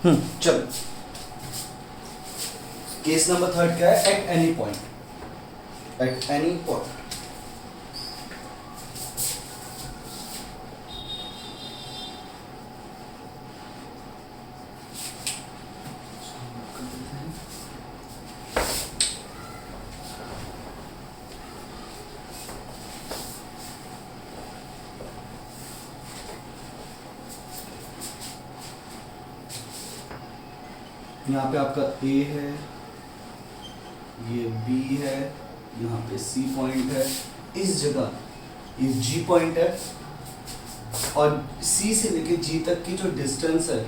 चलो case number third क्या है? At any point, at any point यहाँ पे आपका ए है, ये बी है, यहाँ पे सी पॉइंट है, इस जगह ये जी पॉइंट है, और सी से लेके जी तक की जो डिस्टेंस है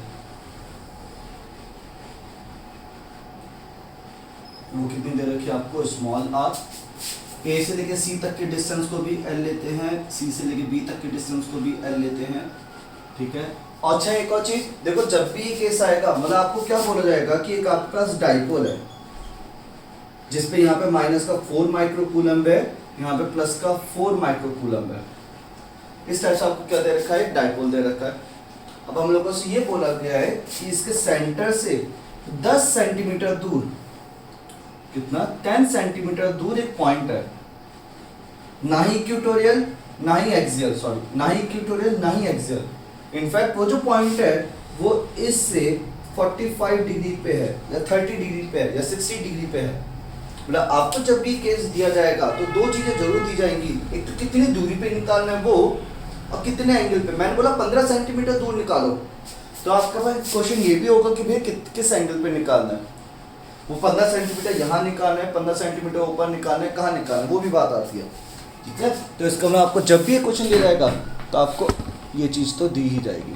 वो कितनी दे रखी है आपको? Small are. ए से लेके सी तक के डिस्टेंस को भी एल लेते हैं, सी से लेके बी तक के डिस्टेंस को भी एल लेते हैं, ठीक है। अच्छा एक और चीज देखो, जब भी ये केस आएगा मतलब आपको क्या बोला जाएगा कि एक आपके पास डाइपोल है जिसपे यहाँ पे माइनस का 4 माइक्रोकूलम्ब है, यहाँ पे प्लस का 4 माइक्रोकूलम्ब है। इस टाइप से आपको क्या दे रखा है? डाइपोल दे रखा है। अब हम लोगों से ये बोला गया है कि इसके सेंटर से 10 सेंटीमीटर दूर, कितना? 10 सेंटीमीटर दूर एक पॉइंट है, ना ही इक्वेटोरियल ना ही एक्सियल, सॉरी ना ही इक्वेटोरियल ना ही एक्सियल। इनफैक्ट वो जो पॉइंट है वो इससे 45 डिग्री पे है या 30 डिग्री पे है या 60 डिग्री पे है। मतलब आपको जब भी केस दिया जाएगा तो दो चीजें जरूर दी जाएंगी, एक तो कितनी दूरी पे निकालना है वो, और कितने एंगल पे। मैंने बोला 15 सेंटीमीटर दूर निकालो, तो आपका पास क्वेश्चन ये भी होगा कि भैया किस एंगल पे निकालना है। वो 15 सेंटीमीटर यहाँ निकालना है, 15 सेंटीमीटर ऊपर निकालना है, कहाँ निकालना है वो भी बात आती है, ठीक है। तो इसका मतलब आपको जब भी ये क्वेश्चन दिया जाएगा तो आपको ये चीज़ तो दी ही जाएगी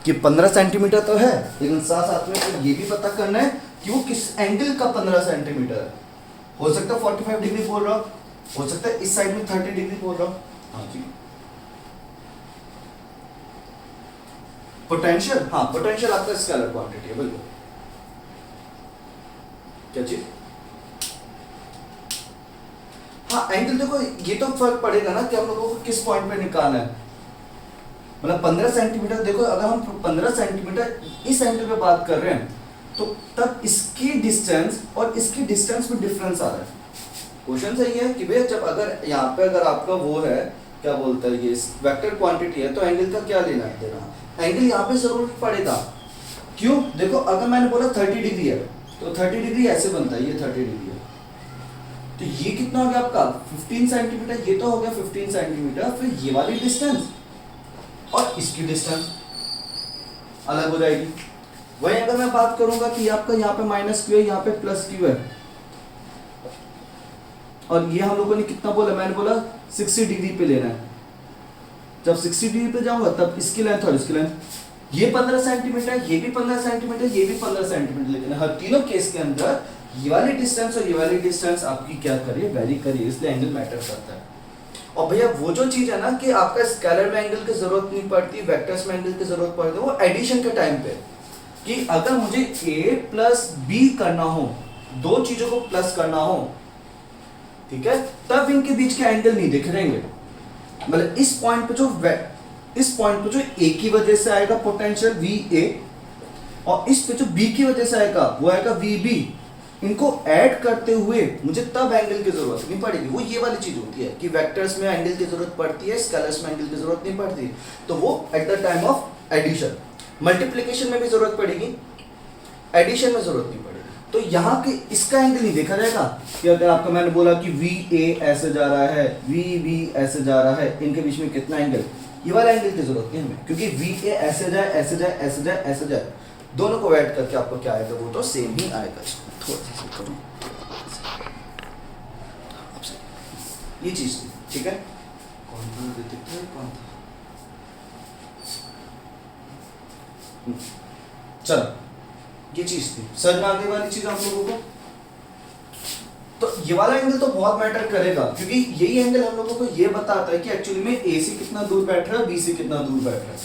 कि 15 सेंटीमीटर तो है, लेकिन साथ साथ में तो ये भी पता करना है कि वो किस एंगल का 15 सेंटीमीटर है। हो सकता है 45 डिग्री बोल रहा, हो सकता है इस साइड में 30 डिग्री बोल रहा। हाँ जी, पोटेंशियल, हाँ पोटेंशियल आपका स्केलर क्वांटिटी है, बिल्कुल। क्या चीज? हाँ एंगल देखो, ये तो फर्क पड़ेगा ना कि हम लोगों को किस पॉइंट पे निकालना है। मतलब 15 सेंटीमीटर, देखो अगर हम 15 सेंटीमीटर इस एंगल पे बात कर रहे हैं तो तब इसकी डिस्टेंस और इसकी डिस्टेंस में डिफरेंस आ रहा है। क्वेश्चन सही है कि भैया जब अगर यहाँ पे अगर आपका वो है क्या बोलता है ये वेक्टर क्वांटिटी है तो एंगल का क्या लेना देना, एंगल यहाँ पे जरूर पड़ेगा। क्यों? देखो अगर मैंने बोला 30 डिग्री है तो 30 डिग्री ऐसे बनता है, ये 30 डिग्री है, तो ये कितना हो गया आपका 15 सेंटीमीटर, ये तो हो गया 15 सेंटीमीटर, फिर ये वाली डिस्टेंस और इसकी डिस्टेंस अलग हो जाएगी। वही अगर मैं बात करूंगा कि आपका यहाँ पे माइनस क्यू है, यहाँ पे प्लस क्यू है, और ये हम लोगों ने कितना बोला? मैंने बोला 60 डिग्री पे लेना है। जब 60 डिग्री पे जाऊंगा तब इसकी लेंथ और इसकी लेंथ, ये 15 सेंटीमीटर, ये भी 15 सेंटीमीटर, ये भी 15 सेंटीमीटर, लेकिन हर तीनों केस के अंदर ये वाली डिस्टेंस और ये वाली डिस्टेंस आपकी क्या करिए? वेरी करिए, इसलिए एंगल मैटर करता है। और भैया वो जो चीज है ना कि आपका स्केलर में एंगल की जरूरत नहीं पड़ती, वेक्टर्स में एंगल की जरूरत पड़ती है, वो एडिशन के टाइम पे, कि अगर मुझे a प्लस बी करना हो, दो चीजों को प्लस करना हो, ठीक है, तब इनके बीच के एंगल नहीं दिख रहेंगे। मतलब इस पॉइंट पे जो a की वजह से आएगा पोटेंशियल VA, और इस पे जो b की वजह से आएगा वो आएगा VB, इनको ऐड करते हुए मुझे तब एंगल की जरूरत नहीं पड़ेगी। वो ये वाली चीज होती है कि वेक्टर्स में एंगल की जरूरत पड़ती है, स्केलर्स में एंगल की जरूरत नहीं पड़ती, तो वो at the time of addition. Multiplication में भी जरूरत पड़ेगी, एडिशन में जरूरत नहीं पड़ेगी। तो यहाँ के इसका एंगल नहीं देखा जाएगा कि अगर आपका मैंने बोला कि VA ऐसे जा रहा है, VB ऐसे जा रहा है, इनके बीच में कितना एंगल, ये वाला एंगल की जरूरत नहीं हमें, क्योंकि VA ऐसे जाए ऐसे जाए ऐसे जाए ऐसे जाए, दोनों को ऐड करके आपको क्या आएगा? वो तो सेम ही आएगा। इसको थोड़ा सा करो, ये चीज ठीक है। कौन था? चलो ये चीज थी सर में आगे वाली चीज आप लोगों को। तो ये वाला एंगल तो बहुत मैटर करेगा, क्योंकि यही एंगल हम लोगों को ये बताता है कि एक्चुअली में ए से कितना दूर बैठ रहा है, बी से कितना दूर बैठ रहा है।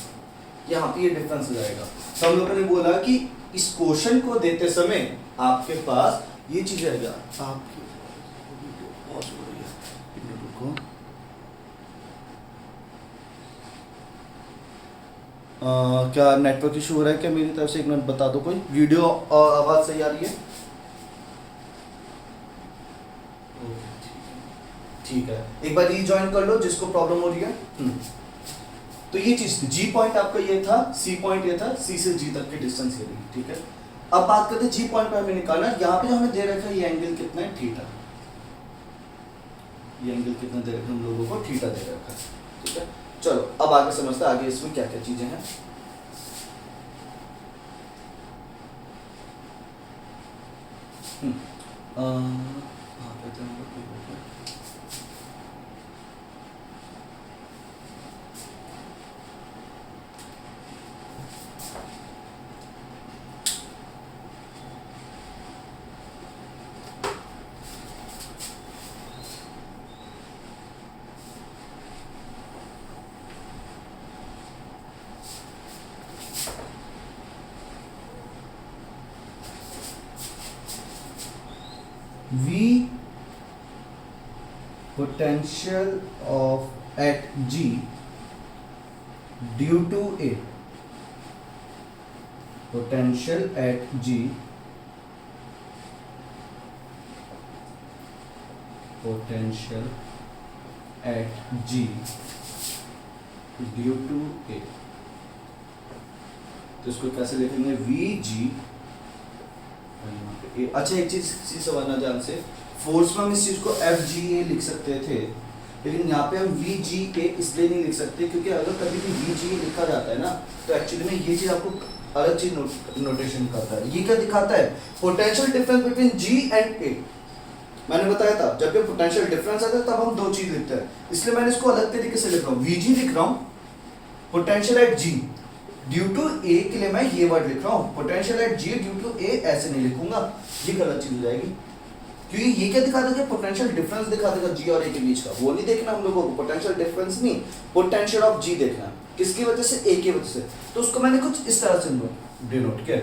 यहाँ पे ये डिफरेंस हो जाएगा। तो हम लोगों ने बोला कि इस क्वेश्चन को देते समय आपके पास ये चीज रहेगा। आपकी क्या नेटवर्क इशू हो रहा है क्या मेरी तरफ से? एक मिनट बता दो, कोई वीडियो आवाज़ सही आ रही है? ठीक है, एक बार रीजॉइन कर लो जिसको प्रॉब्लम हो रही है। तो ये चीज थी, जी पॉइंट आपका ये था, सी पॉइंट ये था, सी से जी तक की डिस्टेंस ये रही, ठीक है। अब बात करते हैं जी पॉइंट पर हमें निकालना है। यहाँ पे जो हमें दे रखा है ये एंगल कितना है, थीटा। ये एंगल कितना दे रखा है हम लोगों को, थीटा दे रखा है, ठीक है। चलो अब आगे समझते हैं आगे इसमें क्या क्या चीजें हैं। V potential of at G due to A, potential at G, potential at G due to A, तो इसको कैसे लिखेंगे, VG। अच्छा एक चीज समझना ध्यान से, फोर्स में हम इस चीज को FGA लिख सकते थे, लेकिन यहाँ पे हम VGA इसलिए नहीं लिख सकते क्योंकि अगर कभी भी VGA लिखा जाता है ना तो एक्चुअली में ये चीज आपको अलग चीज नोटेशन करता है। ये क्या दिखाता है, potential difference between G and A। मैंने बताया था जब भी पोटेंशियल डिफरेंस आता है तब हम दो चीज लिखते हैं, इसलिए मैंने इसको अलग तरीके से लिख रहा हूँ, VG लिख रहा हूँ, potential at G due to A के लिए मैं ये वर्ड लिख रहा हूँ, potential at G due to A ऐसे नहीं लिखूंगा, ये गलत चीज हो जाएगी। क्योंकि ये क्या दिखा देगा, पोटेंशियल डिफरेंस दिखा देगा जी और ए के बीच का, वो नहीं देखना हम लोगों को, पोटेंशियल डिफरेंस नहीं, पोटेंशियल ऑफ जी देखना, किसकी वजह से, ए की वजह से। तो उसको मैंने कुछ इस तरह से डिनोट किया।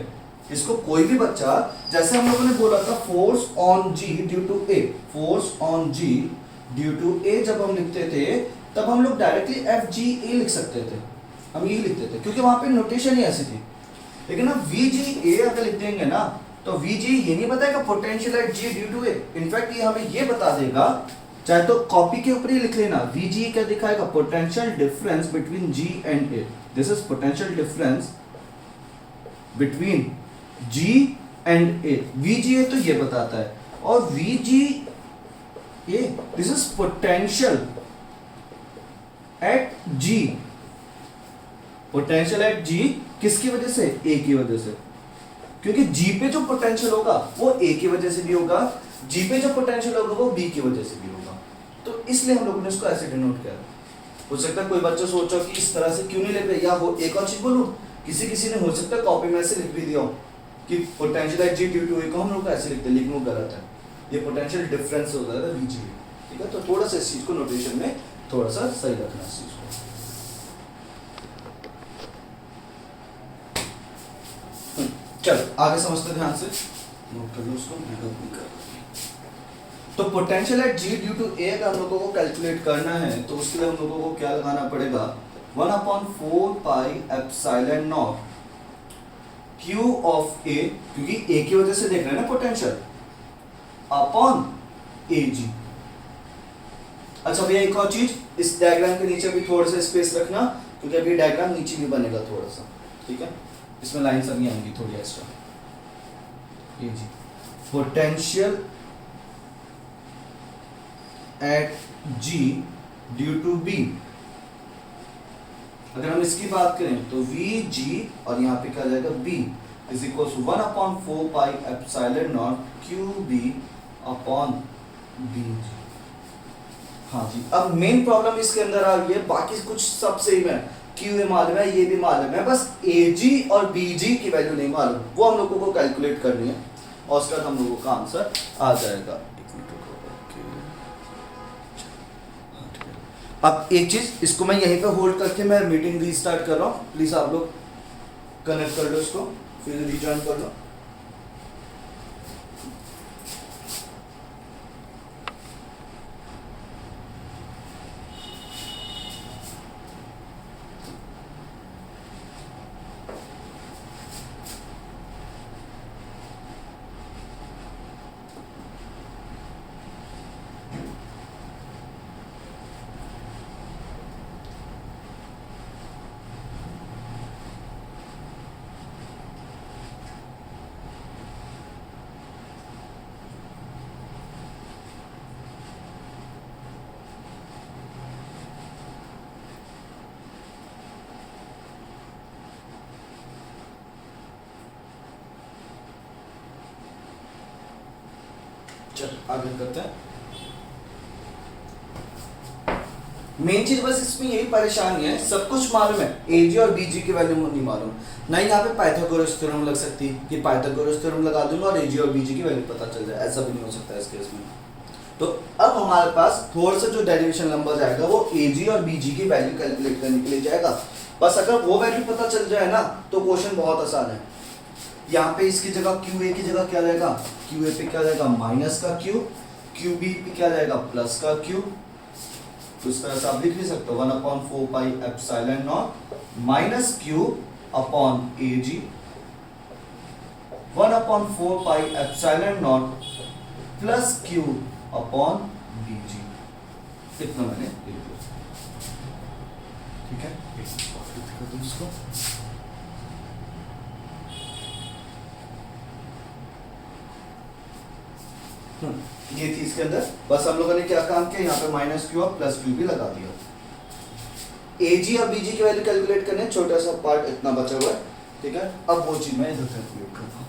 इसको कोई भी बच्चा, जैसे हम लोगों ने बोला था force on G due to A, force on G due to A जब हम लिखते थे तब हम लोग डायरेक्टली एफ जी ए लिख सकते थे, हम यही लिखते थे क्योंकि वहां पे नोटेशन ही ऐसी थी। लेकिन अब VGA अगर लिख देंगे ना तो VG ये नहीं बताएगा potential at G due to A, in fact ये हमें ये बता देगा, चाहे तो कॉपी के ऊपर ही लिख लेना, VG क्या दिखाएगा, potential difference between G and A, this is potential difference between G and A। VGA तो ये बताता है, और VGA this is potential at G, potential at G किसकी वजह से, A की वजह से, क्योंकि G पे जो पोटेंशियल होगा वो A की वजह से भी होगा, G पे जो पोटेंशियल होगा वो B की वजह से भी होगा, तो इसलिए हम लोगों ने इसको ऐसे डिनोट किया। हो सकता है कोई बच्चा सोचो कि इस तरह से क्यों नहीं लिख रहे, या वो एक और चीज बोलूं, किसी ने हो सकता है कॉपी में ऐसे लिख भी दिया हो कि potential at G due to A को हम लोग ऐसे लिखते हैं, लेकिन वो गलत है, ये पोटेंशियल डिफरेंस होता है VG, ठीक है। तो थोड़ा सा इस चीज को नोटेशन में थोड़ा सा सही रखना इस चीज को। चलो आगे समझते ध्यान से, नोट कर लो उसको, मैं भी कर। तो potential at G due to A का हम लोगों को कैलकुलेट करना है, तो उसके लिए हम लोगों को क्या लगाना पड़ेगा, 1/4 pi epsilon not Q of A, क्योंकि A की वजह से देख रहे हैं ना पोटेंशियल, अपॉन AG। अच्छा भैया एक और चीज, इस डायग्राम के नीचे भी थोड़ा सा स्पेस रखना, क्योंकि अभी डायग्राम नीचे भी बनेगा थोड़ा सा, ठीक है, इसमें लाइन्स अभी आएंगी थोड़ी extra. AG potential at G due to B, अगर हम इसकी बात करें तो VG और यहाँ पे क्या जाएगा B is equal to 1/4 pi epsilon naught QB upon BG। हाँ जी, अब मेन प्रॉब्लम इसके अंदर आ गई है, बाकी कुछ सब सेम है, QA मालूम है, ये भी मालूम है, बस AG और BG की वैल्यू नहीं मालूम, वो हम लोगों को कैलकुलेट करनी है और उसके बाद हम लोगों का आंसर आ जाएगा। अब एक चीज, इसको मैं यहीं पे होल्ड करके मैं मीटिंग रीस्टार्ट कर रहा हूँ, प्लीज आप लोग कनेक्ट कर लो इसको, फिर रिजॉइन कर लो। चल आगे करते हैं। मेन चीज बस इसमें यही परेशानी है, सब कुछ मालूम है, एजी और बीजी की वैल्यू नहीं मालूम। नहीं यहाँ पे पाइथागोरस थ्योरम लग सकती है कि पाइथागोरस थ्योरम लगा दूंगा और एजी और बीजी की वैल्यू पता चल जाए, ऐसा भी नहीं हो सकता इस केस में। तो अब हमारे पास थोड़ा सा जो डेरिवेशन नंबर जाएगा वो एजी और बीजी की वैल्यू कैलकुलेट करने के लिए जाएगा। बस अगर वो वैल्यू पता चल जाए ना तो क्वेश्चन बहुत आसान है। यहाँ पे इसकी जगह क्यू ए की जगह क्या रहेगा, क्यू ए पे क्या रहेगा माइनस का क्यू, क्यू बी पे क्या रहेगा प्लस का क्यू। तो इस तरह से आप लिख भी सकते हो 1/4 pi epsilon naught minus Q upon A G, 1/4 pi epsilon naught plus Q upon B G. इतना मैंने लिख दिया, ठीक है। इसको ये थी इसके अंदर, बस हम लोगों ने क्या काम किया, यहाँ पे माइनस क्यू और प्लस क्यू भी लगा दिया। एजी और बीजी की वैल्यू कैलकुलेट करने, छोटा सा पार्ट इतना बचा हुआ है, ठीक है। अब वो चीज मैं इधर कैलकुलेट करता हूँ।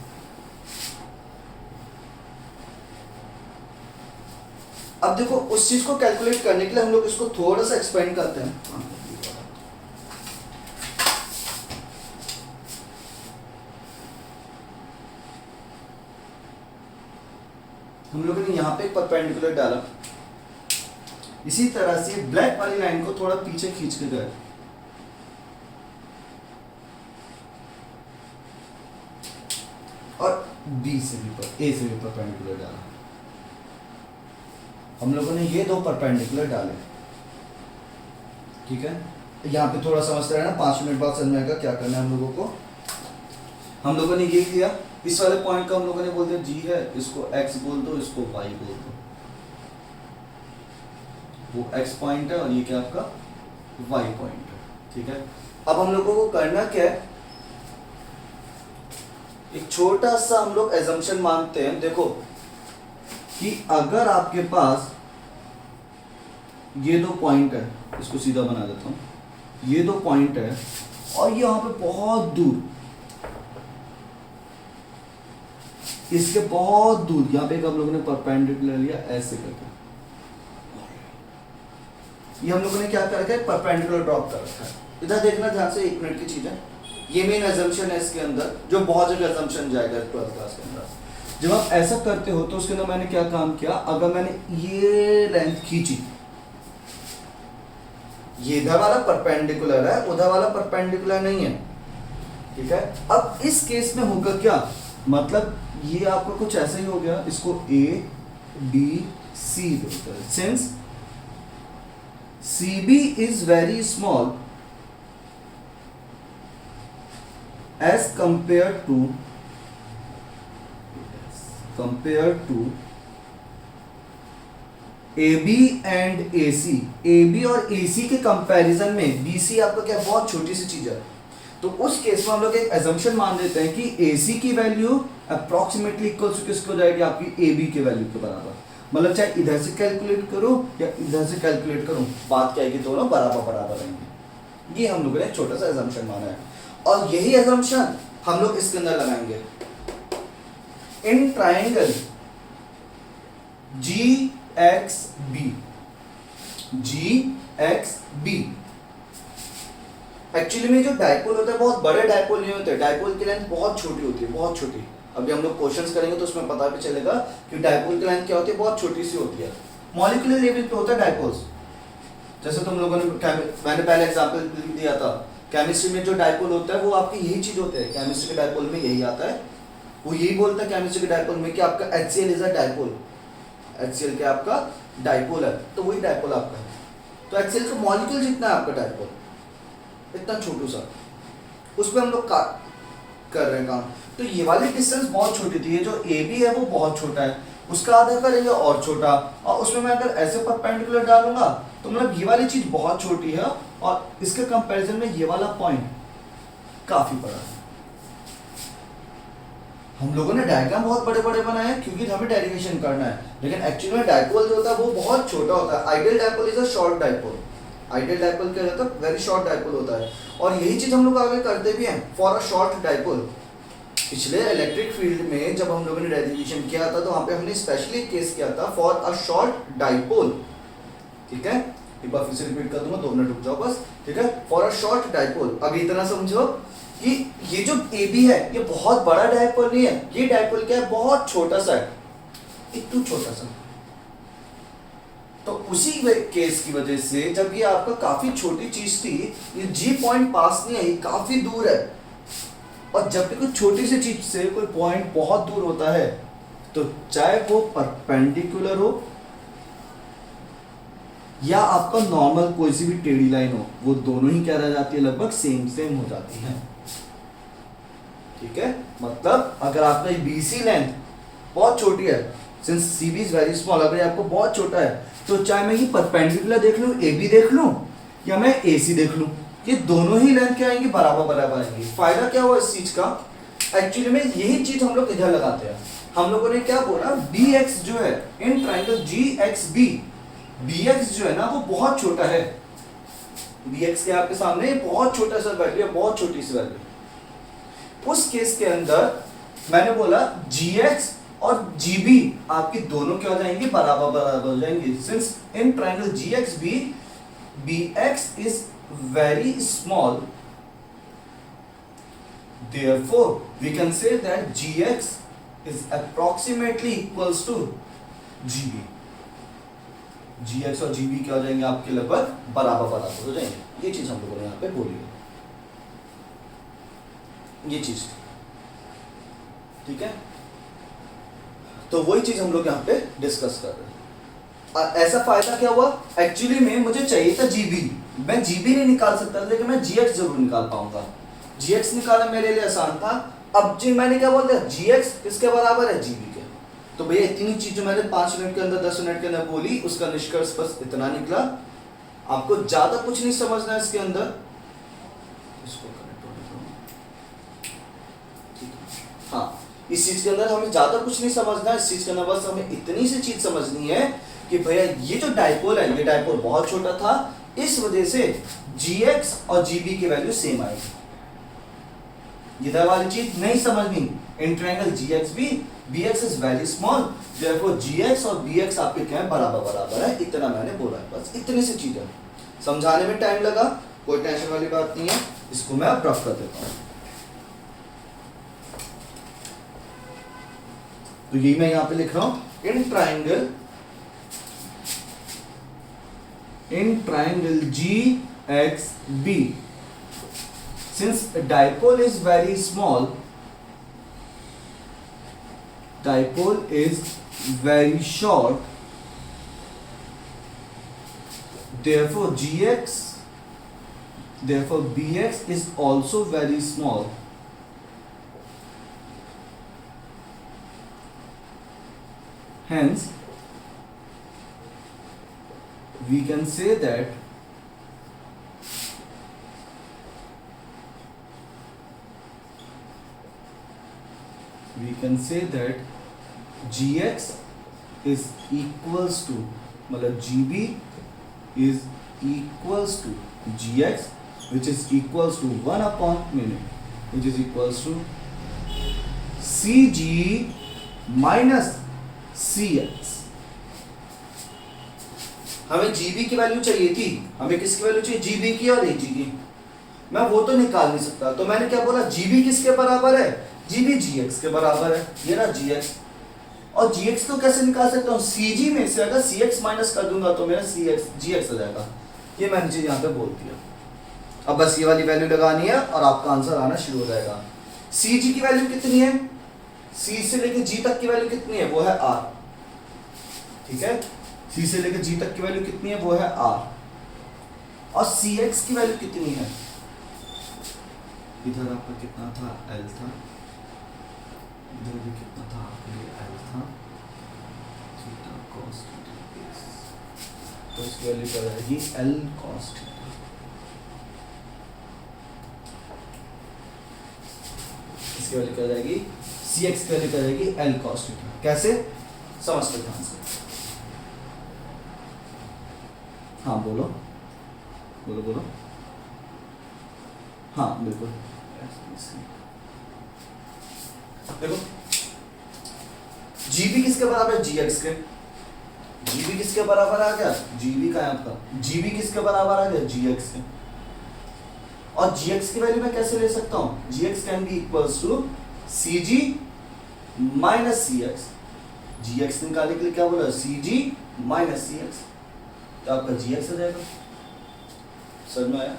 अब देखो उस चीज को कैलकुलेट करने के लिए हम लोग इसको थोड़ा सा एक्सपेंड करते हैं। हम लोगों ने यहाँ पे एक परपेंडिकुलर डाला, इसी तरह से ब्लैक वाली लाइन को थोड़ा पीछे खींच के गए और बी से भी ए से भी परपेंडिकुलर डाला। हम लोगों ने ये दो परपेंडिकुलर डाले, ठीक है। यहाँ पे थोड़ा समझते रहना, 5 मिनट बाद समझ में आएगा क्या करना है हम लोगों को। हम लोगों ने ये किया, इस वाले पॉइंट का हम लोगों ने बोल दिया जी है, इसको x बोल दो, इसको y बोल दो। वो x पॉइंट है और ये क्या आपका y पॉइंट है, ठीक है। अब हम लोगों को करना क्या है, एक छोटा सा हम लोग एजम्पशन मानते हैं। देखो कि अगर आपके पास ये दो पॉइंट है, इसको सीधा बना देता हूं, ये दो पॉइंट है और यहाँ पे बहुत दूर, इसके बहुत दूर यहाँ पे हम लोगों ने परपेंडिकुलर लिया ऐसे करके, ये हम लोगों ने क्या कर रखा है परपेंडिकुलर ड्रॉप कर रखा है। इधर देखना ध्यान से, 1 मिनट की चीज है, ये मेन एजम्पशन है इसके अंदर, जो बहुत जगह एजम्पशन जाएगा 12th क्लास के अंदर। जब आप ऐसा करते हो तो उसके अंदर मैंने क्या काम किया, अगर मैंने ये लेंथ खींची, ये इधर वाला परपेंडिकुलर है, उधर वाला परपेंडिकुलर नहीं है, ठीक है। अब इस केस में होगा क्या, मतलब ये आपका कुछ ऐसा ही हो गया, इसको ए बी सी बोलते हैं। Since C B is very small as compare to A B and A C, A B और ए सी के कंपैरिजन में बी सी आपका क्या बहुत छोटी सी चीज है। तो उस केस में हम लोग एक एजम्पशन मान लेते हैं कि ए सी की वैल्यू अप्रोक्सीमेटली इक्वल टू किसको हो जाएगी, आपकी ए बी के वैल्यू के बराबर। मतलब चाहे इधर से कैलकुलेट करो या इधर से कैलकुलेट करो, बात क्या है कि दोनों बराबर बराबर रहेंगे। ये हम लोगों ने छोटा सा एजम्पशन माना है और यही एजम्पशन हम लोग इसके अंदर लगाएंगे। In triangle G X B, actually में जो डाइपोल होता है बहुत बड़े डाइपोल नहीं होते, डाइपोल की लेंथ बहुत छोटी होती है, बहुत छोटी। अभी हम लोग क्वेश्चंस करेंगे तो उसमें पता भी चलेगा कि डाइपोल की लेंथ क्या होती है, बहुत छोटी सी होती है। मॉलिक्यूलर लेवल पे होता है डाइपोल्स, जैसे तुम लोगों ने मैंने पहले एग्जांपल दिया था, केमिस्ट्री में जो डाइपोल होता है वो आपकी यही चीज होती है, केमिस्ट्री के डाइपोल में यही आता है, वो यही बोलता है केमिस्ट्री के डाइपोल में कि आपका HCl is a dipole, HCl क्या आपका डाइपोल है, तो वही डाइपोल आपका है। तो HCl का मॉलिक्यूल जितना है आपका डाइपोल, इतना छोटू सा, उस पर हम लोग कर रहे हैं काम। तो ये वाली डिस्टेंस बहुत छोटी थी, ये जो ए बी है वो बहुत छोटा है, उसका आधा करेंगे और छोटा, और उसमें मैं अगर ऐसे परपेंडिकुलर डालूंगा तो मतलब ये वाली चीज बहुत छोटी है और इसके कंपैरिजन में ये वाला पॉइंट काफी बड़ा है। हम लोगों ने डायग्राम बहुत बड़े बड़े बनाए हैं क्योंकि हमें डेरिवेशन करना है, लेकिन एक्चुअली में डाइपोल जो होता है वो बहुत छोटा होता है। Ideal dipole is a short dipole, ideal dipole क्या होता है वेरी शॉर्ट डाइपोल होता है, और यही चीज हम लोग आगे करते भी हैं फॉर अ शॉर्ट डाइपोल। पिछले इलेक्ट्रिक फील्ड में जब हम लोगों ने डेरिवेशन किया था तो वहां पे हमने स्पेशली केस किया था फॉर अ शॉर्ट डाइपोल। ठीक है, एक बार फिर से रिपीट कर दूंगा, 2 मिनट रुक जाओ बस। ठीक है, फॉर अ शॉर्ट डाइपोल। अब इतना समझो कि ये जो AB है ये बहुत बड़ा डाइपोल नहीं है, ये डाइपोल क्या है, बहुत छोटा सा है, इतना छोटा सा। तो उसी केस की वजह से जब ये आपका काफी छोटी चीज थी, ये G पॉइंट पास नहीं है, काफी दूर है, और जब भी कोई छोटी सी चीज से कोई पॉइंट बहुत दूर होता है तो चाहे वो परपेंडिकुलर हो या आपका नॉर्मल कोई सी भी टेढ़ी लाइन हो, वो दोनों ही क्या रह जाती है, लगभग सेम सेम हो जाती है। ठीक है, मतलब अगर आपका BC लेंथ बहुत छोटी है, since CB is very small, अगर आपको बहुत छोटा है तो चाहे मैं ये परपेंडिकुलर देख लूं, AB देख लूं, या मैं AC देख लूं, ये दोनों ही लेंथ क्या आएंगी, बराबर बराबर आएंगी। फायदा क्या हुआ इस चीज का, एक्चुअली में यही चीज हम लोग इधर लगाते हैं। हम लोगों ने क्या बोला, BX जो है इन ट्राइंगल GXB, BX जो है ना वो बहुत छोटा है, BX के आपके सामने बहुत छोटा सा वैल्यू है, बहुत छोटी सी वैल्यू। उस केस के अंदर मैंने बोला GX और GB आपकी दोनों क्या हो जाएंगी, बराबर बराबर हो जाएंगी, since in triangle GXB BX is very small, therefore we can say that GX is approximately equals to GB। GX और GB क्या हो जाएंगे आपके, लगभग बराबर बराबर हो जाएंगे। ये चीज हम लोगों ने यहाँ पे बोली है, ये चीज। ठीक है, तो वही चीज हम लोग यहाँ पे डिस्कस कर रहे हैं। ऐसा फायदा क्या हुआ, एक्चुअली में मुझे चाहिए था GB, मैं GB नहीं निकाल सकता था, लेकिन मैं GX जरूर निकाल पाऊंगा। GX निकालना मेरे लिए आसान था। अब जी मैंने क्या बोल दिया, GX किसके बराबर है, GB के। तो भैया इतनी चीज जो मैंने 5 मिनट के अंदर 10 मिनट के अंदर बोली, उसका निष्कर्ष बस इतना निकला। आपको ज्यादा कुछ नहीं समझना है इसके अंदर। इसको कनेक्ट होने दो। हाँ, इस चीज के अंदर हमें ज्यादा कुछ नहीं समझना है, इस चीज के अंदर बस हमें इतनी सी चीज समझनी है कि भैया ये जो डाइपोल है, ये डाइपोल बहुत छोटा था, इस वजह से GX और GB की वैल्यू सेम आएगी। इधर वाली चीज नहीं समझनी, in triangle GXB BX is very small, therefore GX और BX आपके क्या है, बराबर बराबर है। इतना मैंने बोला है, बस इतनी सी चीज है। समझाने में टाइम लगा, कोई टेंशन वाली बात नहीं है। इसको मैं अब रफ कर देता हूं। तो यही मैं यहां पे लिख रहा हूं, in triangle GXB, since a dipole is very small, dipole is very short, therefore BX is also very small, hence we can say that GX is equals to, मतलब GB is equals to GX, which is equals to 1 upon minute, which is equals to CG minus CX। हमें GB की value चाहिए थी, हमें किसकी value चाहिए, GB की और AG की। मैं वो तो निकाल नहीं सकता, तो मैंने क्या बोला, GB किसके बराबर है, GB GX के बराबर है, ये ना GX। और GX को कैसे निकाल सकता हूँ, CG में से अगर CX माइनस कर दूंगा तो मेरा GX हो जाएगा। ये मैंने चीज यहाँ पे बोल दिया। अब बस ये वाली वैल्यू लगानी है और आपका आंसर आना शुरू हो जाएगा। CG की वैल्यू कितनी है, C से लेकर G तक की वैल्यू कितनी है, वो है R। ठीक है, C से लेकर G तक की वैल्यू कितनी है, वो है R। और CX की वैल्यू कितनी है, इधर आपका कितना था, L था, इधर भी कितना था आपके लिए, L था, थीटा cos थीटा, तो इसकी वैल्यू क्या रहेगी, L cos थीटा। इसकी वैल्यू क्या जाएगी, CX की वैल्यू क्या जाएगी, L cos थीटा। कैसे, समझते ध्यान से। हाँ बोलो बोलो बोलो, हाँ बिल्कुल। देखो जीबी किसके बराबर है, जीएक्स के। जीबी किसके बराबर आ गया, जीबी का है आपका, जीबी किसके बराबर आ गया, जीएक्स के। और जीएक्स की वैल्यू मैं कैसे ले सकता हूं, GX can be equals to CG minus CX. GX निकालने के लिए क्या बोला, सीजी माइनस सीएक्स, तो आपका जीएक्स हो जाएगा। समझ में आया?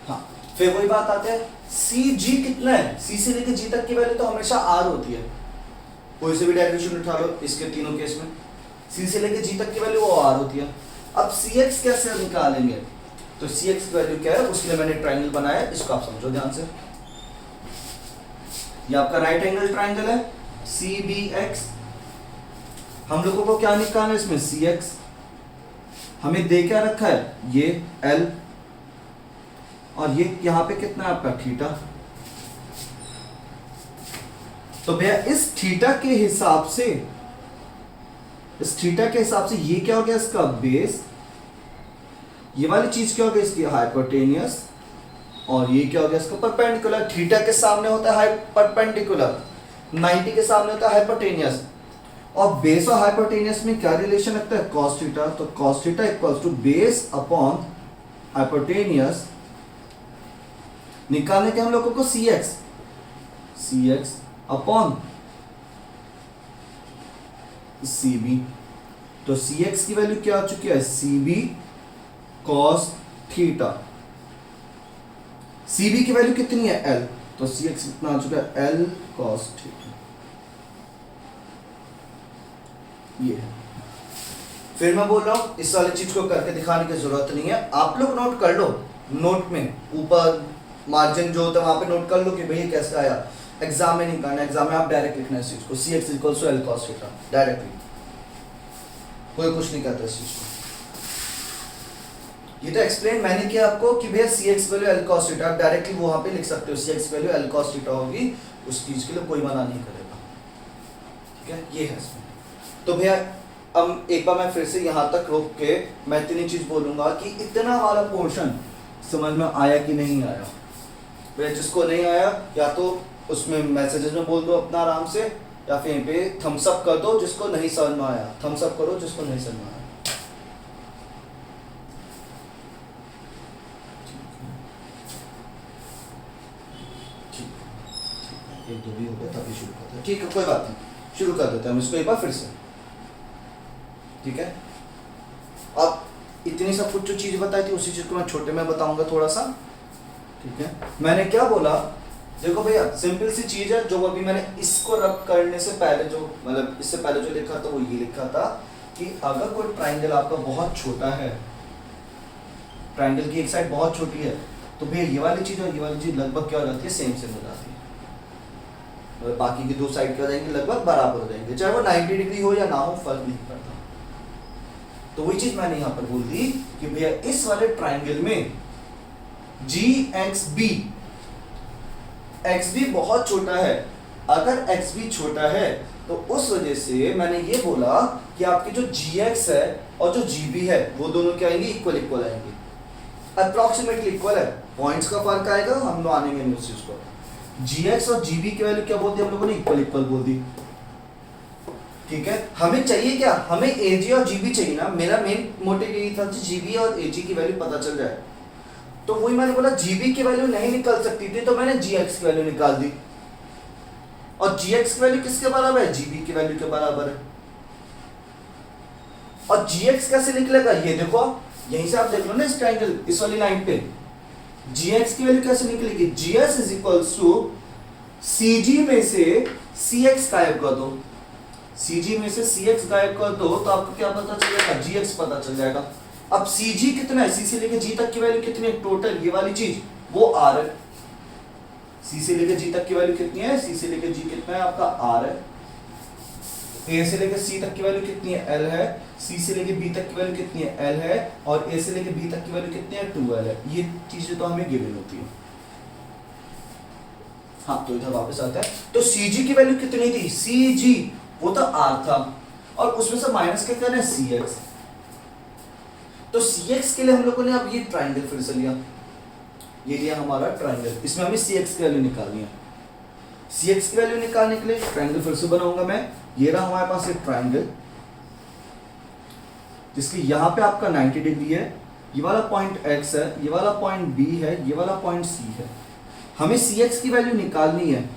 हाँ, फिर वही बात आते हैं, सी जी कितना है, सी से लेकर जी तक की वैल्यू तो हमेशा आर होती है, कोई से भी डेरिवेशन उठा लो इसके तीनों केस में, सी से लेकर जी तक की वैल्यू वो आर होती है। अब सी एक्स कैसे निकालेंगे, तो सी एक्स की वैल्यू क्या है, उसके लिए मैंने ट्राइंगल बनाया, इसको आप समझो ध्यान से। ये आपका राइट एंगल ट्राइंगल है, सी बी एक्स। हम लोगों को क्या निकालना है इसमें, सी एक्स। हमें दे क्या रखा है, ये एल, और ये यहां पे कितना है आपका थीटा। तो भैया इस थीटा के हिसाब से, इस थीटा के हिसाब से ये क्या हो गया इसका बेस, ये वाली चीज क्या हो गया इसकी हाइपोटेनियस, और ये क्या हो गया इसका परपेंडिकुलर। थीटा के सामने होता है परपेंडिकुलर, 90 के सामने होता है हाइपोटेनियस, और बेस और हाइपोटेनियस में क्या रिलेशन लगता है, cos थीटा। तो cos theta equals to base upon hypotenuse, निकालने के हम लोगों को C X upon C B. तो सी एक्स की वैल्यू क्या आ चुकी है, C B cos theta. C B की वैल्यू कितनी है, एल, तो सी एक्स कितना आ चुका है, एल कॉस थीटा। ये है। फिर मैं बोल रहा हूं इस वाली चीज को करके दिखाने की जरूरत नहीं है, आप लोग नोट कर लो, नोट में ऊपर मार्जिन जो होता है वहां पे नोट कर लो कि भैया कैसे आया। एग्जाम में नहीं करना, एग्जाम में आप डायरेक्ट लिखना है इस चीज को, C X equals to L cos theta, directly, कोई कुछ नहीं कहता इस चीज को। ये तो एक्सप्लेन मैंने किया आपको कि भैया C X value L cos theta, आप डायरेक्टली वहां पे लिख सकते हो, C X value L cos theta होगी, उस चीज के लिए कोई मना नहीं करेगा। ठीक है, ये है इसमें। तो भैया अब एक बार मैं फिर से यहाँ तक रोक के मैं इतनी चीज बोलूंगा कि इतना वाला पोर्शन समझ में आया कि नहीं आया। भैया जिसको नहीं आया या तो उसमें मैसेजेस में बोल दो अपना आराम से, या फिर यहीं पे थम्स अप कर दो, जिसको नहीं समझ में आया थम्स अप करो, जिसको नहीं समझ में आया। एक दो भी हो गया तभी शुरू करते हैं, ठीक है कोई बात नहीं, शुरू कर देते हैं हम इसको एक बार फिर से। ठीक है, अब इतनी सब कुछ जो चीज बताई थी उसी चीज को मैं छोटे में बताऊंगा थोड़ा सा। ठीक है, मैंने क्या बोला, देखो भैया सिंपल सी चीज है, जो अभी मैंने इसको रब करने से पहले जो मतलब इससे पहले जो लिखा था वो ये लिखा था कि अगर कोई ट्राइंगल आपका बहुत छोटा है, ट्राइंगल की एक साइड बहुत छोटी है, तो भैया ये वाली चीज और ये वाली चीज लगभग क्या हो जाती है, सेम सेम हो जाती है, और बाकी की दो साइड क्या हो जाएंगे, लगभग बराबर हो जाएंगे, चाहे वो 90 डिग्री हो या ना हो, फर्क नहीं पड़ता। तो वही चीज मैंने यहां पर बोल दी कि भैया इस वाले ट्राइंगल में जी एक्स बी, एक्स बी बहुत छोटा है, अगर एक्स बी छोटा है तो उस वजह से मैंने ये बोला कि आपकी जो जी एक्स है और जो जी बी है वो दोनों क्या आएंगे, इक्वल इक्वल आएंगे, अप्रोक्सीमेटली इक्वल है, पॉइंट्स का फर्क आएगा, हम लोग आनेंगे नहीं उस चीज को। जी एक्स और जी बी की वैल्यू क्या बोल दी हम लोगों ने, इक्वल इक्वल बोल दी। ठीक है, हमें चाहिए क्या, हमें एजी और जीबी चाहिए ना, मेरा मेन मोटिव यही था जीबी और एजी की वैल्यू पता चल जाए। तो वही मैंने बोला जीबी की वैल्यू नहीं निकल सकती थी तो मैंने जीएक्स की वैल्यू निकाल दी, और जीएक्स की वैल्यू किसके बराबर है, जीबी की वैल्यू के बराबर है। और जीएक्स कैसे निकलेगा, ये देखो यहीं से आप देख लो ना, इस ट्रायंगल इस वाली लाइन पे जीएक्स की वैल्यू कैसे निकलेगी, GS is equals to CG में से सीएक्स गायब कर दो, सीजी में से सीएक्स गायब कर दो तो आपको क्या पता चल जाएगा, जीएक्स पता चल जाएगा। अब सीजी कितना है, सी से लेके जी तक की वैल्यू कितनी है टोटल, ये वाली चीज वो आर है, सी से लेके जी तक की वैल्यू कितनी है, सी से लेके जी कितना है आपका आर है, ए से लेके सी तक की वैल्यू कितनी है, एल है, सी से लेके बी तक की वैल्यू कितनी है, एल है, और ए से लेके बी तक की वैल्यू कितनी है, 2l है। ये चीजें तो हमें गिवन होती है। हाँ, तो इधर वापस आता है, तो सीजी की वैल्यू कितनी थी, सीजी वो तो आर था, और उसमें से माइनस क्या करना है, सी एक्स। तो सी एक्स के लिए हम लोगों ने अब ये ट्राइंगल फिर से लिया, ये लिया हमारा ट्राइंगल, इसमें हमें सी एक्स की वैल्यू निकालनी है। सी एक्स की वैल्यू निकालने के लिए ट्राइंगल फिर से बनाऊंगा मैं। ये रहा हमारे पास एक ट्राइंगल जिसके यहाँ पे आपका 90 डिग्री है, ये वाला पॉइंट x है, ये वाला पॉइंट b है, ये वाला पॉइंट c है। हमें सी एक्स की वैल्यू निकालनी है।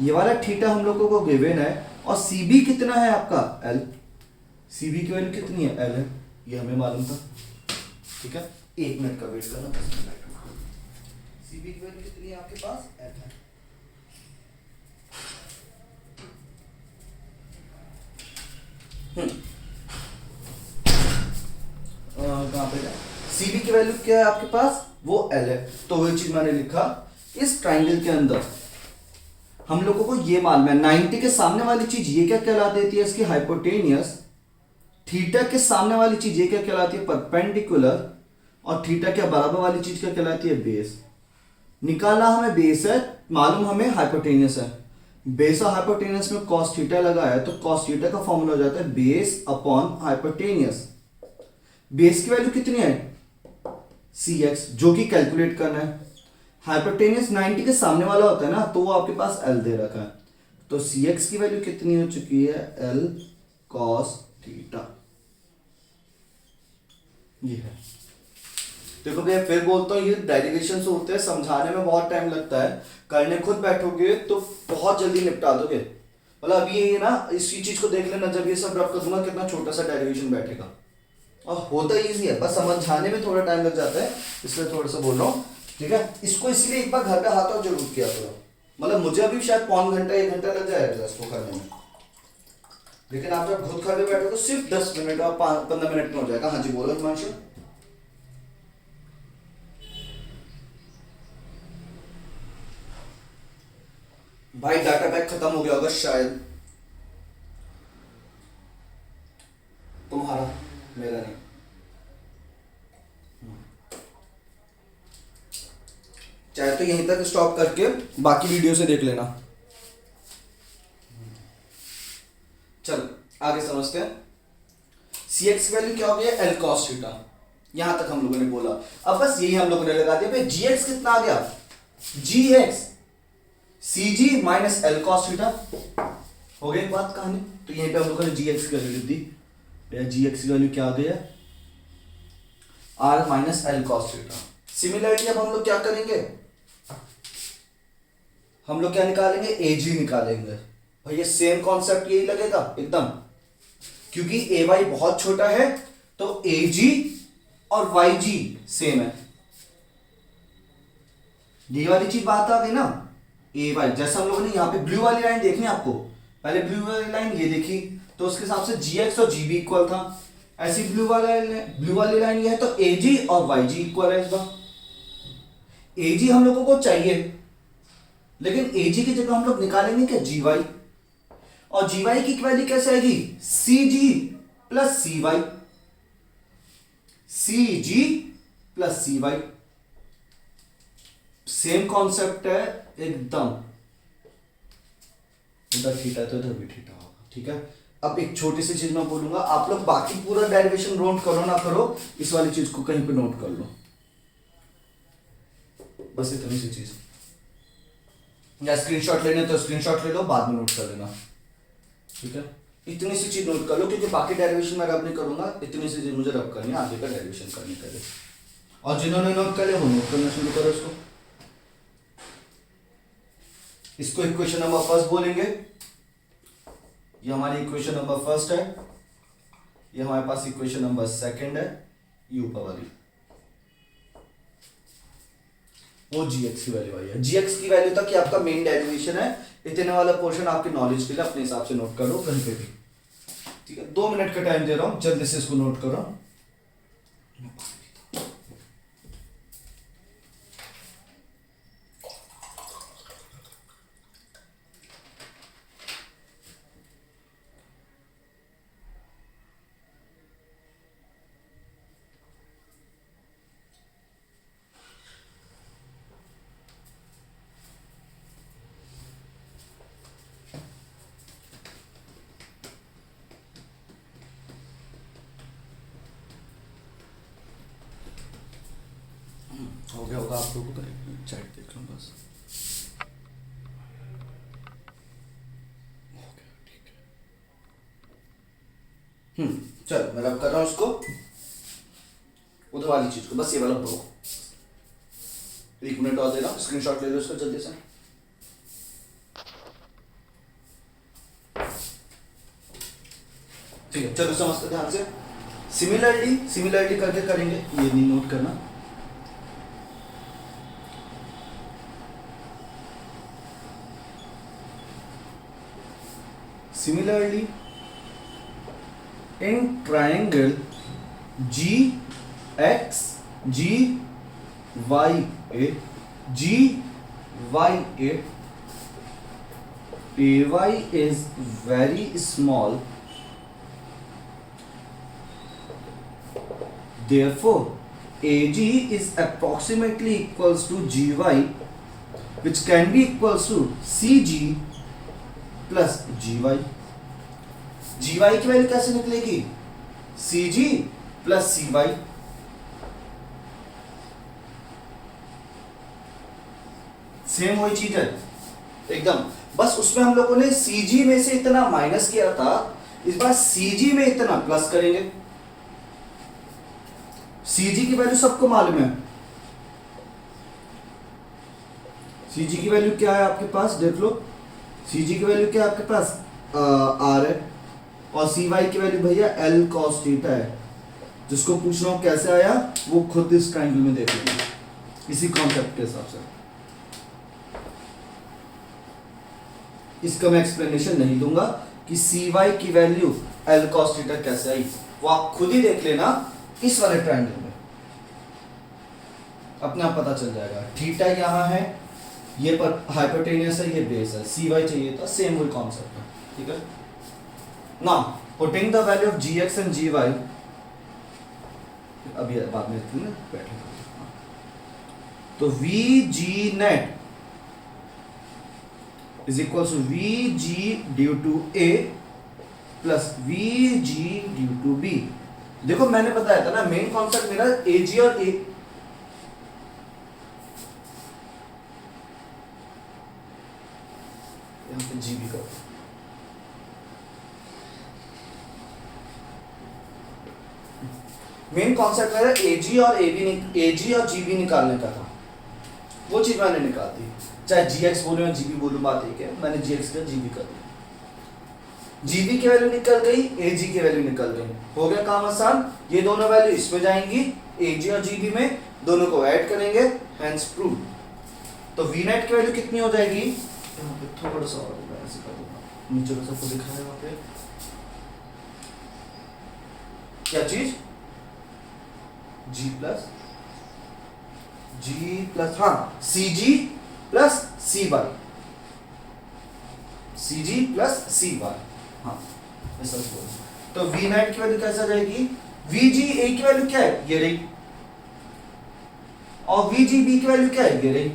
ये वाला थीटा हम लोगों को गिवन है और सी बी कितना है आपका l, सी बी की वैल्यू कितनी है l है, ये हमें मालूम था। ठीक है, 1 मिनट का वेट करना, 10 मिनट। सी बी की वैल्यू कितनी है आपके पास l है। कहाँ पे है सी बी की वैल्यू क्या है आपके पास, वो l है। तो वही चीज मैंने लिखा, इस ट्राइंगल के अंदर हम लोगों को ये मालूम है 90 के सामने वाली चीज ये क्या कहलाती है, इसकी हाइपोटेनियस। थीटा के सामने वाली चीज ये क्या कहलाती है, परपेंडिकुलर। और थीटा के बराबर वाली चीज क्या कहलाती है, बेस। निकालना हमें बेस है, मालूम हमें हाइपोटेनियस है। बेस और हाइपोटेनियस में cos थीटा लगा है तो cos थीटा का फॉर्मूला हो जाता है बेस अपॉन हाइपोटेनियस। बेस की वैल्यू कितनी है, सी एक्स, जो कि कैलकुलेट करना है। हाइपोटेनियस 90 के सामने वाला होता है ना, तो वो आपके पास एल दे रखा है। तो सी एक्स की वैल्यू कितनी हो चुकी है, एल कॉस थीटा। ये है। देखो भैया फिर बोलता हूँ, ये डेरिवेशन होते हैं, समझाने में बहुत टाइम लगता है, करने खुद बैठोगे तो बहुत जल्दी निपटा दोगे। मतलब अभी ये ना इसी चीज को देख लेना, जब ये सब रब कर दूंगा कितना छोटा सा डेरिवेशन बैठेगा। और होता इजी है, बस समझाने में थोड़ा टाइम लग जाता है, इसलिए थोड़ा सा बोल रहा हूँ। ठीक है, इसको इसलिए एक बार घर पे हाथों जरूर किया करो। मतलब मुझे अभी शायद पौन घंटा 1 घंटा लग जाएगा इसको करने में, लेकिन आप जब खुद करने बैठो तो सिर्फ 10 मिनट और 15 मिनट में हो जाएगा। हाँ जी बोलो हिमांशु। भाई डाटा पैक खत्म हो गया होगा शायद तुम्हारा, मेरा नहीं। चाहे तो यहीं तक स्टॉप करके बाकी वीडियो से देख लेना। चलो आगे समझते हैं। सी एक्स की वैल्यू क्या हो गया, एल कॉस थीटा। यहां तक हम लोगों ने बोला। अब बस यही हम लोगों ने लगा दिया भाई, जी एक्स कितना आ गया, जी एक्स सी जी माइनस एल कॉस थीटा। हो गई बात कहानी। तो यहीं पे हम लोगों ने जी एक्स की वैल्यू लिख दी। जी एक्स की वैल्यू क्या आ गया, R minus L cos theta. Similarly अब हम लोग क्या करेंगे, हम लोग क्या निकालेंगे, ए जी निकालेंगे। भैया सेम कॉन्सेप्ट यही लगेगा एकदम, क्योंकि ए वाई बहुत छोटा है तो ए जी और वाई जी सेम है। ये वाली चीज बात आ गई ना, ए वाई। जैसे हम लोगों ने यहाँ पे ब्लू वाली लाइन देखनी आपको, पहले ब्लू वाली लाइन ये देखी तो उसके हिसाब से जी एक्स और जी बी इक्वल था। ऐसी ब्लू वाली लाइन ये है तो ए जी और वाई जी इक्वल है। इस बार ए जी हम लोगों को चाहिए, लेकिन ए जी की जगह हम लोग निकालेंगे क्या, जी वाई। और जी वाई की वैल्यू कैसे आएगी, सी जी प्लस सी वाई, सी जी प्लस सी वाई। सेम कॉन्सेप्ट है एकदम, इधर थीटा तो इधर भी थीटा होगा। ठीक है, अब एक छोटी सी चीज मैं बोलूंगा, आप लोग बाकी पूरा डेरिवेशन नोट करो ना करो, इस वाली चीज को कहीं पे नोट कर लो, बस इतनी सी चीज। या स्क्रीनशॉट लेने तो स्क्रीनशॉट ले लो, बाद में नोट कर लेना। ठीक है, इतनी सी चीज नोट कर लो, क्योंकि बाकी डेरिवेशन मैं रब नहीं करूंगा, इतनी सी चीज मुझे रब करनी है आगे का डेरिवेशन करने के लिए। और जिन्होंने नोट कर लिया वो नोट करना शुरू करो इसको। इसको इक्वेशन नंबर फर्स्ट बोलेंगे। ये हमारी इक्वेशन नंबर फर्स्ट है, ये हमारे पास इक्वेशन नंबर सेकंड है, ये ऊपर वाली वो जी एक्स की वैल्यू आई है। जी एक्स की वैल्यू तक ये आपका मेन डेरिवेशन है। इतने वाला पोर्शन आपके नॉलेज के लिए अपने हिसाब से नोट कर लो कहीं पे भी। ठीक है, 2 मिनट का टाइम दे रहा हूं, जल्दी से इसको नोट करो। साइड देख लो बस। चलो मैं रब कर रहा हूँ उसको, उधर वाली चीज को, बस ये वाला पढ़ो। 1 मिनट और दे रहा हूँ, स्क्रीनशॉट ले लो उसका जल्दी से। ठीक है, चलो समझते ध्यान से। सिमिलरली करके करेंगे, ये नहीं नोट करना। Similarly in triangle GXGYA AY is very small, therefore AG is approximately equals to GY, which can be equals to CG plus GY। GY की वैल्यू कैसे निकलेगी? CG plus CY। सेम वही चीज है एकदम, बस उसमें हम लोगों ने CG में से इतना माइनस किया था, इस बार CG में इतना प्लस करेंगे। CG की वैल्यू सबको मालूम है। CG की वैल्यू क्या है आपके पास, देख लो। CG की वैल्यू क्या है आपके पास? R है, और CY की वैल्यू भैया L cos थीटा है। जिसको पूछ रहा हूं कैसे आया, वो खुद इस ट्रायंगल में देख लीजिए, इसी कॉन्सेप्ट के हिसाब से। इसका मैं एक्सप्लेनेशन नहीं दूंगा कि CY की वैल्यू L cos थीटा कैसे आई, वो आप खुद ही देख लेना इस वाले ट्रायंगल में, अपने आप पता चल जाएगा। थीटा यहाँ है, ये पर हाइपोटेनियस है, ये बेस है, CY चाहिए था, सेम वही कॉन्सेप्ट है। ठीक है, now putting the value of gx and gy, अभी बाद में बैठे, तो vg net is equals to vg due to a plus vg due to b। देखो मैंने बताया था ना, मेन कॉन्सेप्ट मेरा ag और a, यहाँ पे g भी करो। मेन कॉन्सेप्ट मेरा AG और GB निकालने का था, वो चीज मैंने निकाल दी। चाहे GX बोलूं या GB बोलूं, बात एक है, मैंने GX का GB कर दिया। GB की वैल्यू निकल गई, AG की वैल्यू निकल गई, हो गया काम आसान। ये दोनों वैल्यू इसमें जाएंगी, AG और GB में, दोनों को ऐड करेंगे, हेंस प्रूव। तो V नेट की वैल्यू कितनी हो जाएगी? यहाँ पे थोड़ा सा और ऐसे कर दूंगा, नीचे का सबको दिखा है वहां पे क्या चीज, G प्लस हाँ CG plus CY, CG plus CY, हाँ ऐसा बोल। तो V नेट की वैल्यू कैसे आ जाएगी? VGA की वैल्यू क्या है, ये रही, और VGB की वैल्यू क्या है, ये रही।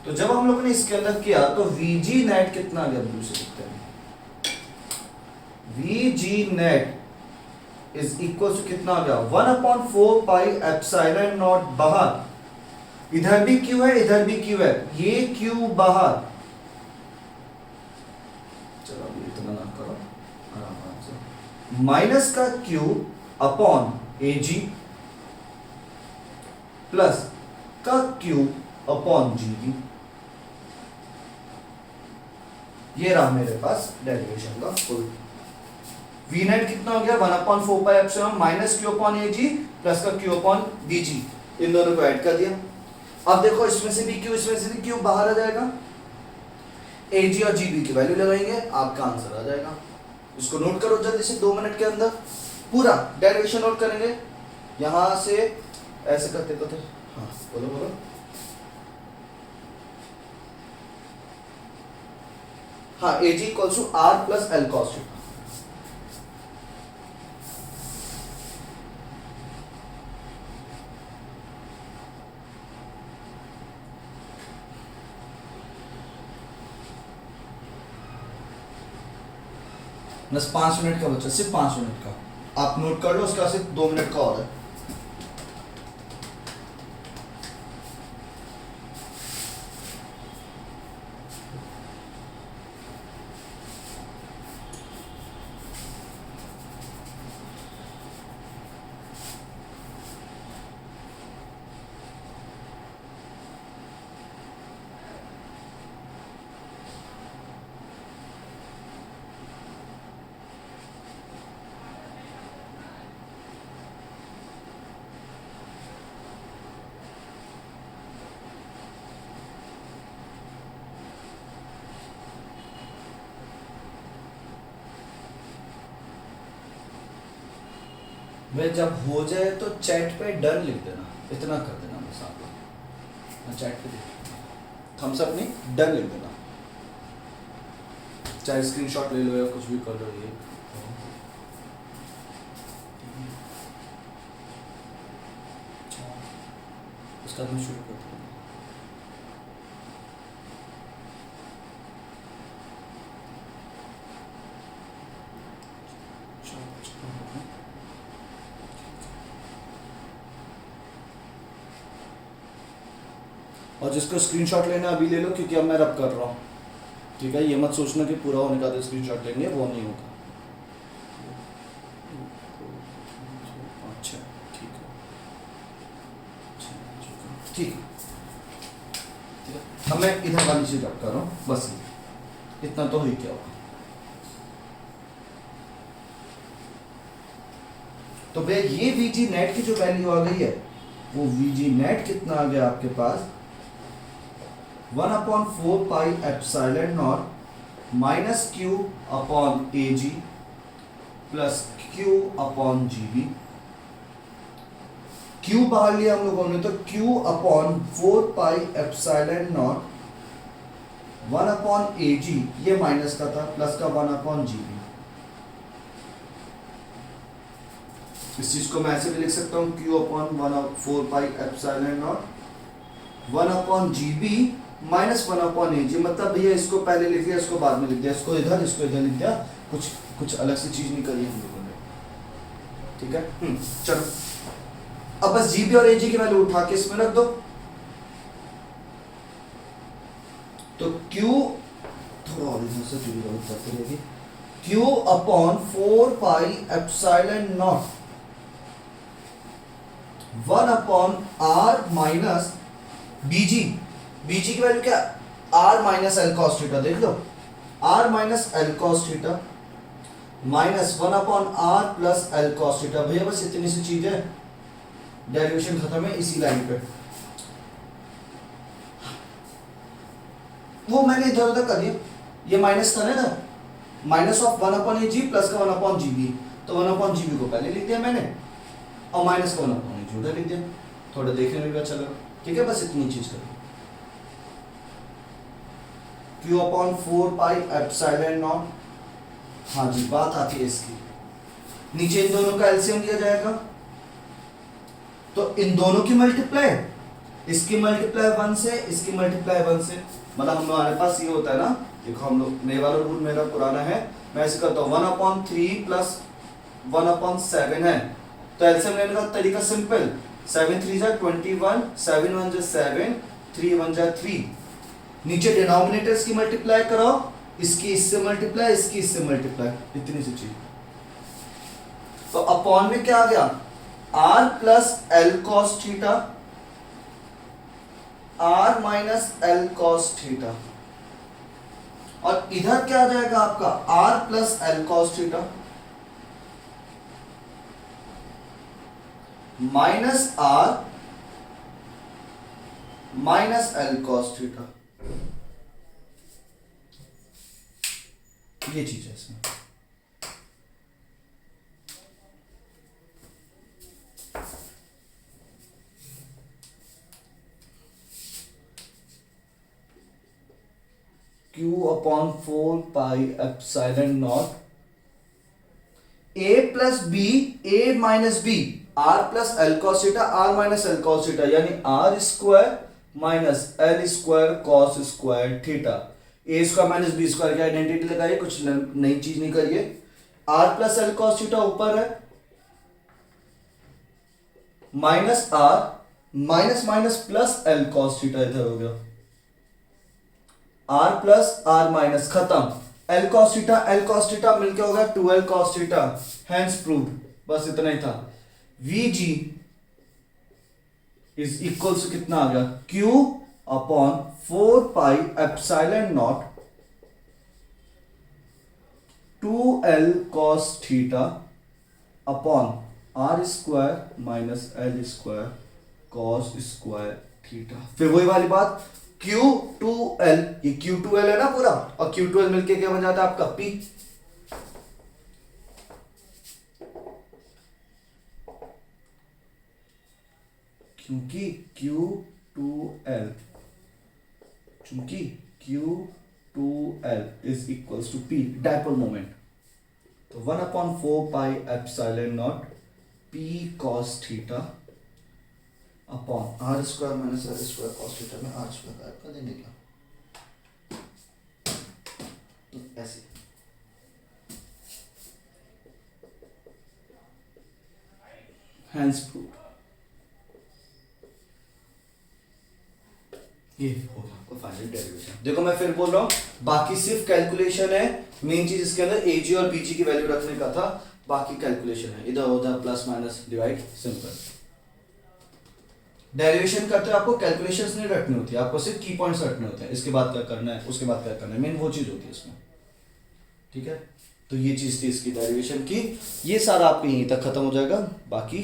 तो जब हम लोगों ने इसके अंदर किया तो VG नेट कितना आ गया, दूसरे लिखते हैं, VG net is equal to कितना आ गया, 1/4 पाई एप्सिलॉन नॉट बाहर, इधर भी Q है, इधर भी Q है, ये Q बाहर। चलो अभी इतना ना करो, आराम से, माइनस का Q अपॉन AG प्लस का Q अपॉन GB। ये रहा मेरे पास डेरिवेशन का फुल। V नेट कितना हो गया, 1/4 pi epsilon minus Q upon AG plus का Q अपॉन BG, इन दोनों को ऐड कर दिया। अब देखो इसमें से भी Q, इसमें से भी Q बाहर आ जाएगा, AG और GB की वैल्यू लगाएंगे, आपका आंसर आ जाएगा। इसको नोट करो जल्दी से, 2 मिनट के अंदर पूरा डेरिवेशन नोट करेंगे, यहां से ऐसे करते करते। हाँ बोलो बोलो। हाँ, AG equals to R plus L cos theta. बस 5 मिनट का बच्चा, सिर्फ 5 मिनट का, आप नोट कर लो, उसका सिर्फ 2 मिनट का और है। वे जब हो जाए तो चैट पे डन लिख देना, इतना कर देना बस आप लोग, चैट पे थम्स अप नहीं डन लिख देना, चाहे स्क्रीनशॉट ले लो या कुछ भी कर लो। ये उसका मैं शुरू करता हूँ। और जिसको स्क्रीनशॉट लेना अभी ले लो, क्योंकि अब मैं रब कर रहा हूँ, ठीक है। ये मत सोचना कि पूरा होने का बाद स्क्रीनशॉट लेंगे, वो नहीं होगा। अच्छा ठीक है, ठीक है। अब मैं इधर वाली चीज रब कर रहा हूँ, बस इतना तो ही क्या होगा। तो भैया ये वीजी नेट की जो वैल्यू आ गई है, वो वीजी नेट कितना आ गया आपके पास, 1/4 pi epsilon naught minus Q upon A G plus Q upon G B. Q बाहर लिया हम लोगों ने, तो Q upon 4 pi epsilon naught 1/ए जी, ये माइनस का था, प्लस का 1/जी बी। इस चीज को मैं ऐसे भी लिख सकता हूं, Q upon 1/4 pi epsilon naught 1/जी बी माइनस 1/ए जी। मतलब भैया इसको पहले लिख दिया, इसको बाद में लिख दिया, इसको इधर लिख दिया, कुछ अलग से चीज नहीं करी हम लोगों ने, ठीक है। चलो अब बस जीबी और एजी की वैल्यू उठा के इसमें रख दो। तो Q थोड़ा और इधर से जुड़ी करते रहेगी, Q upon 4 pi epsilon naught 1/r minus BG. BG की वैल्यू क्या, r minus L cos theta, देख लो r minus L cos theta minus 1/r plus L cos theta. भैया बस इतनी सी चीज है, डेरिवेशन खत्म है इसी लाइन पे। वो मैंने इधर उधर कर दिया, ये माइनस था ना, माइनस ऑफ 1/ए जी प्लस का 1/जी बी, तो 1/जी बी को पहले लिख दिया मैंने, और माइनस का 1/ए जी उधर लिख दिया, थोड़ा देखने में भी अच्छा लगा, ठीक है। बस इतनी चीज कर, Q upon 4 pi epsilon not, हाँ जी बात आती है इसकी, नीचे इन दोनों का एलसीएम दिया जाएगा, तो इन दोनों की मल्टीप्लाई, इसकी मल्टीप्लाई 1 से, इसकी मल्टीप्लाई 1 से, मतलब हमारे पास ये होता है ना, देखो हम लोग, मेरा वाला रूल मेरा पुराना है, मैं ऐसे करता हूँ 1/3 प्लस 1/7 है, तो एलसीएम लेने का तरीका सिंपल, 7 3 जा 21, 7 1 जा 7, 3 1 जा 3, नीचे डिनोमिनेटर्स की मल्टीप्लाई कराओ, इसकी इससे मल्टीप्लाई, इसकी इससे मल्टीप्लाई, इतनी सी चीज। तो अपॉन में क्या आ गया, r plus L cos theta, r minus L cos theta, और इधर क्या आ जाएगा आपका r plus L cos theta minus r minus L cos theta, ये चीज है इसमें। Q upon 4 pi epsilon naught a plus B, a minus B, r plus L cos theta, r minus L cos theta, यानी r square minus L square cos square theta. a square minus B square की identity लगाइए, कुछ नई चीज नहीं करिए। r plus L cos theta ऊपर है, minus r minus minus plus L cos theta इधर हो गया, r प्लस r माइनस खत्म, एल कॉस थीटा मिलके हो गया 2l cos theta, hence proved. बस इतना ही था। Vg इज इक्वल्स टू कितना आ गया, Q upon 4 pi epsilon not 2l cos theta upon r square minus L square cos square theta. फिर वही वाली बात, Q2l, ये Q2l है ना पूरा, और Q2l मिलके क्या बन जाता है आपका P। क्योंकि Q2L, चूंकि Q2L is equals to P, dipole moment, तो 1/4 pi epsilon naught P cos theta upon R square minus R square cos theta में R स्क्वायर गायब कर देंगे क्या, तो ऐसे हैंस प्रूव। ये हो गया आपका फाइनल डेरिवेशन। देखो मैं फिर बोल रहा हूँ, बाकी सिर्फ कैलकुलेशन है, मेन चीज इसके अंदर एजी और बीजी की वैल्यू रखने का था, बाकी कैलकुलेशन है, इधर उधर plus minus divide simple. Derivation करते हो आपको कैलकुलेशंस नहीं रखनी होती, आपको सिर्फ की पॉइंट्स रखने होते हैं, इसके बाद क्या करना है, उसके बाद क्या करना है, मेन वो चीज होती है इसमें, ठीक है। तो ये चीज थी इसकी डेरिवेशन की, ये सारा आपको यहीं तक खत्म हो जाएगा, बाकी